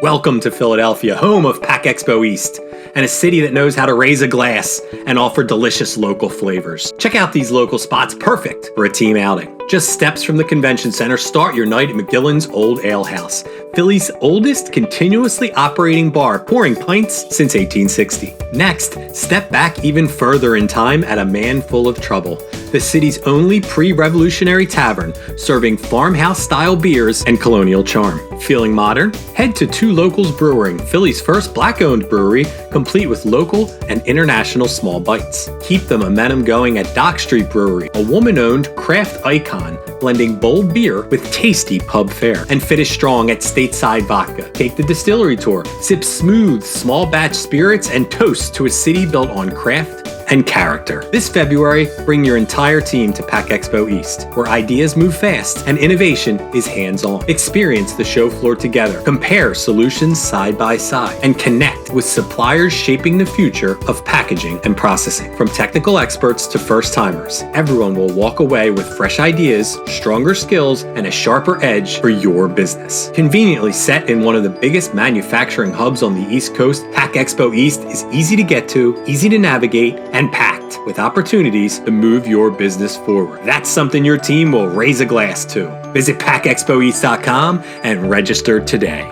Welcome to Philadelphia, home of PACK EXPO East, and a city that knows how to raise a glass and offer delicious local flavors. Check out these local spots, perfect for a team outing. Just steps from the convention center, start your night at McGillen's Old Ale House, Philly's oldest continuously operating bar, pouring pints since 1860. Next, step back even further in time at A Man Full of Trouble, the city's only pre-revolutionary tavern, serving farmhouse-style beers and colonial charm. Feeling modern? Head to Two Locals Brewing, Philly's first black-owned brewery, complete with local and international small bites. Keep the momentum going at Dock Street Brewery, a woman-owned craft icon, blending bold beer with tasty pub fare. And finish strong at Stateside Vodka. Take the distillery tour, sip smooth, small batch spirits, and toast to a city built on craft and character. This February, bring your entire team to PACK EXPO East, where ideas move fast and innovation is hands-on. Experience the show floor together, compare solutions side by side, and connect with suppliers shaping the future of packaging and processing. From technical experts to first-timers, everyone will walk away with fresh ideas, stronger skills, and a sharper edge for your business. Conveniently set in one of the biggest manufacturing hubs on the East Coast, PACK EXPO East is easy to get to, easy to navigate, and packed with opportunities to move your business forward. That's something your team will raise a glass to. Visit PACKExpoEast.com and register today.